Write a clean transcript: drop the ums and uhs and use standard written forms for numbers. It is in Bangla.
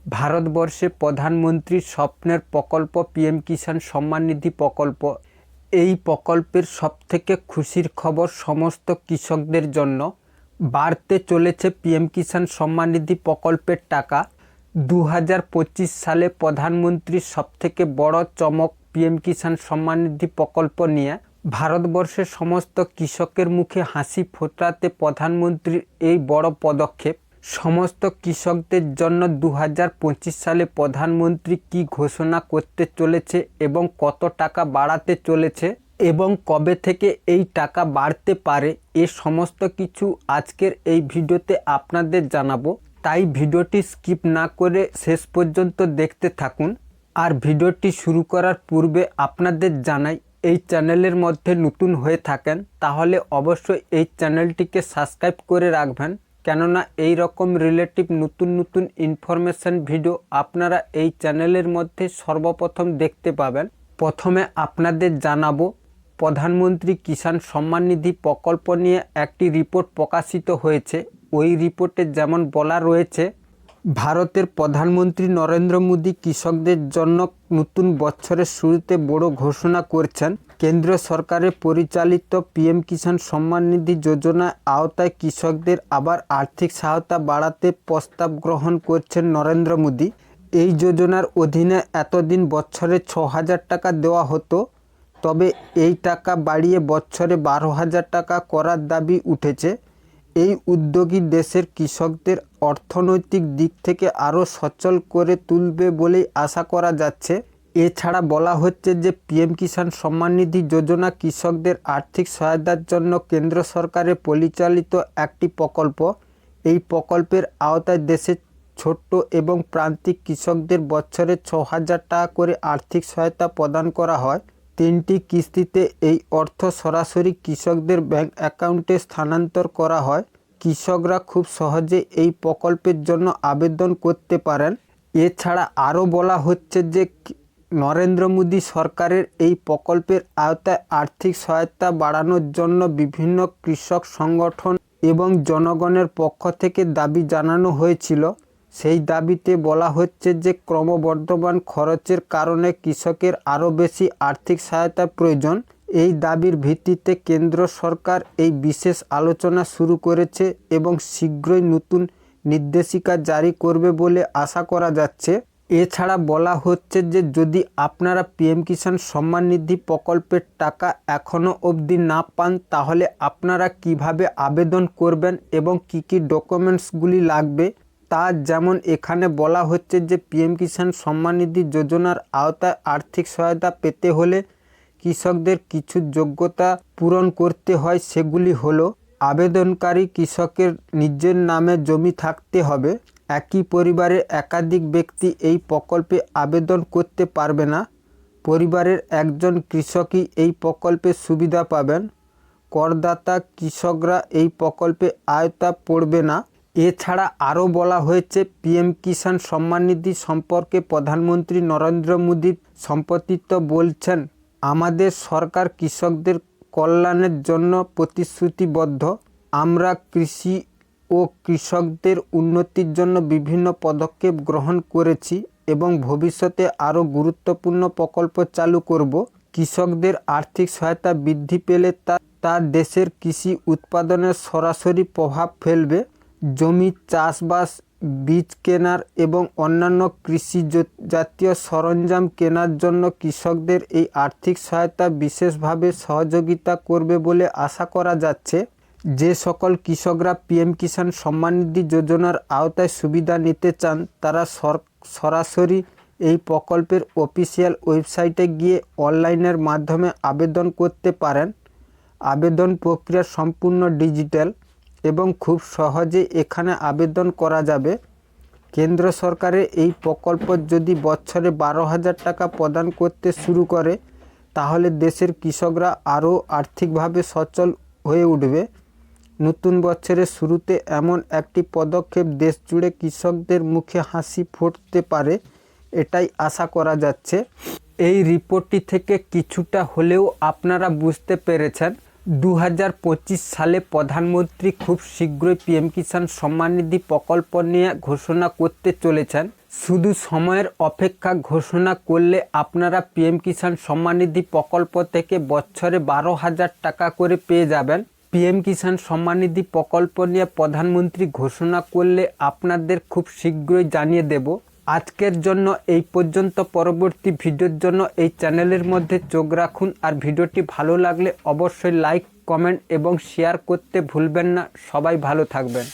ভারতবর্ষে প্রধানমন্ত্রীর স্বপ্নের প্রকল্প পিএম কিষাণ সম্মান নিধি প্রকল্প। এই প্রকল্পের সবথেকে খুশির খবর সমস্ত কৃষকদের জন্য। বাড়তে চলেছে পিএম কিষাণ সম্মান নিধি প্রকল্পের টাকা। 2025 সালে প্রধানমন্ত্রীর সবথেকে বড় চমক পিএম কিষাণ সম্মান নিধি প্রকল্প নিয়ে। ভারতবর্ষের সমস্ত কৃষকের মুখে হাসি ফোটাতে প্রধানমন্ত্রীর এই বড় পদক্ষেপ। সমস্ত কৃষকদের জন্য 2025 সালে প্রধানমন্ত্রী কি ঘোষণা করতে চলেছে এবং কত টাকা বাড়াতে চলেছে এবং কবে থেকে এই টাকা বাড়তে পারে, এ সমস্ত কিছু আজকের এই ভিডিওতে আপনাদের জানাবো। তাই ভিডিওটি স্কিপ না করে শেষ পর্যন্ত দেখতে থাকুন। আর ভিডিওটি শুরু করার পূর্বে আপনাদের জানাই, এই চ্যানেলের মধ্যে নতুন হয়ে থাকেন তাহলে অবশ্যই এই চ্যানেলটিকে সাবস্ক্রাইব করে রাখবেন, কেননা এই রকম রিলেটিভ নতুন ইনফরমেশন ভিডিও আপনারা এই চ্যানেলের মধ্যে সর্বপ্রথম দেখতে পাবেন। প্রথমে আপনাদের জানাবো, প্রধানমন্ত্রী কিষাণ সম্মান নিধি প্রকল্প নিয়ে একটি রিপোর্ট প্রকাশিত হয়েছে। ওই রিপোর্টে যেমন বলা রয়েছে, ভারতের প্রধানমন্ত্রী নরেন্দ্র মোদী কৃষকদের জন্য নতুন বছরের শুরুতে বড় ঘোষণা করছেন। কেন্দ্র সরকারের পরিচালিত পিএম কিষাণ সম্মান নিধি যোজনার আওতায় কৃষকদের আবার আর্থিক সহায়তা বাড়াতে প্রস্তাব গ্রহণ করছেন নরেন্দ্র মোদী। এই যোজনার অধীনে এতদিন বছরে 6,000 টাকা দেওয়া হতো, তবে এই টাকা বাড়িয়ে বছরে 12,000 টাকা করার দাবি উঠেছে। এই উদ্যোগই দেশের কৃষকদের অর্থনৈতিক দিক থেকে আরও সচল করে তুলবে বলেই আশা করা যাচ্ছে। এছাড়া বলা হচ্ছে যে পিএম কিষাণ সম্মান নিধি যোজনা কৃষকদের আর্থিক সহায়তার জন্য কেন্দ্র সরকারের পরিচালিত একটি প্রকল্প। এই প্রকল্পের আওতায় দেশের ছোট্ট এবং প্রান্তিক কৃষকদের বছরে 6,000 টাকা করে আর্থিক সহায়তা প্রদান করা হয়। 3টি কিস্তিতে এই অর্থ সরাসরি কৃষকদের ব্যাংক অ্যাকাউন্টে স্থানান্তর করা হয়। কৃষকরা খুব সহজে এই প্রকল্পের জন্য আবেদন করতে পারেন। এছাড়া আরও বলা হচ্ছে যে নরেন্দ্র মোদী সরকারের এই প্রকল্পের আওতায় আর্থিক সহায়তা বাড়ানোর জন্য বিভিন্ন কৃষক সংগঠন এবং জনগণের পক্ষ থেকে দাবি জানানো হয়েছিল। সেই দাবিতে বলা হচ্ছে যে ক্রমবর্ধমান খরচের কারণে কৃষকের আরও বেশি আর্থিক সহায়তা প্রয়োজন। এই দাবির ভিত্তিতে কেন্দ্র সরকার এই বিশেষ আলোচনা শুরু করেছে এবং শীঘ্রই নতুন নির্দেশিকা জারি করবে বলে আশা করা যাচ্ছে। এছাড়া বলা হচ্ছে যে যদি আপনারা পিএম কিষাণ সম্মান নিধি প্রকল্পের টাকা এখনও অবধি না পান, তাহলে আপনারা কিভাবে আবেদন করবেন এবং কি ডকুমেন্টসগুলি লাগবে তা যেমন এখানে বলা হচ্ছে যে পিএম কিষাণ সম্মান নিধি যোজনার আওতায় আর্থিক সহায়তা পেতে হলে কৃষকদের কিছু যোগ্যতা পূরণ করতে হয়। সেগুলি হলো, আবেদনকারী কৃষকের নিজের নামে জমি থাকতে হবে। একই পরিবারের একাধিক ব্যক্তি এই প্রকল্পে আবেদন করতে পারবে না। পরিবারের একজন কৃষকই এই প্রকল্পের সুবিধা পাবেন। করদাতা কৃষকরা এই প্রকল্পে আওতা পড়বে না। এছাড়া আরও বলা হয়েছে, পিএম কিষাণ সম্মান নিধি সম্পর্কে প্রধানমন্ত্রী নরেন্দ্র মোদী সম্প্রতি বলছেন, আমাদের সরকার কৃষকদের কল্যাণের জন্য প্রতিশ্রুতিবদ্ধ। আমরা কৃষি ও কৃষকদের উন্নতির জন্য বিভিন্ন পদক্ষেপ গ্রহণ করেছি এবং ভবিষ্যতে আরও গুরুত্বপূর্ণ প্রকল্প চালু করব। কৃষকদের আর্থিক সহায়তা বৃদ্ধি পেলে তা দেশের কৃষি উৎপাদনের সরাসরি প্রভাব ফেলবে। জমি চাষবাস, বীজ কেনার এবং অন্যান্য কৃষি জাতীয় সরঞ্জাম কেনার জন্য কৃষকদের এই আর্থিক সহায়তা বিশেষভাবে সহযোগিতা করবে বলে আশা করা যাচ্ছে। যে সকল কৃষকরা পিএম কিষাণ সম্মান নিধি যোজনার আওতায় সুবিধা নিতে চান, তারা সরাসরি এই প্রকল্পের অফিসিয়াল ওয়েবসাইটে গিয়ে অনলাইনের মাধ্যমে আবেদন করতে পারেন। আবেদন প্রক্রিয়া সম্পূর্ণ ডিজিটাল এবং খুব সহজে এখানে আবেদন করা যাবে। কেন্দ্র সরকারের এই প্রকল্প যদি বছরে 12,000 টাকা প্রদান করতে শুরু করে, তাহলে দেশের কৃষকরা আরও আর্থিকভাবে সচল হয়ে উঠবে। নতুন বছরের শুরুতে এমন একটি পদক্ষেপ দেশ জুড়ে কৃষকদের মুখে হাসি ফুটতে পারে, এটাই আশা করা যাচ্ছে। এই রিপোর্টটি থেকে কিছুটা হলেও আপনারা বুঝতে পেরেছেন 2025 সালে প্রধানমন্ত্রী খুব শীঘ্রই পিএম কিষাণ সম্মান নিধি প্রকল্প নিয়ে ঘোষণা করতে চলেছেন। শুধু সময়ের অপেক্ষা, ঘোষণা করলে আপনারা পিএম কিষাণ সম্মান নিধি প্রকল্প থেকে বছরে 12,000 টাকা করে পেয়ে যাবেন। পিএম কিষাণ সম্মান নিধি প্রকল্প নিয়ে প্রধানমন্ত্রী ঘোষণা করলে আপনাদের খুব শীঘ্রই জানিয়ে দেব। আজকের জন্য এই পর্যন্ত। পরবর্তী ভিডিওর জন্য এই চ্যানেলের মধ্যে চোখ রাখুন। আর ভিডিওটি ভালো লাগলে অবশ্যই লাইক, কমেন্ট এবং শেয়ার করতে ভুলবেন না। সবাই ভালো থাকবেন।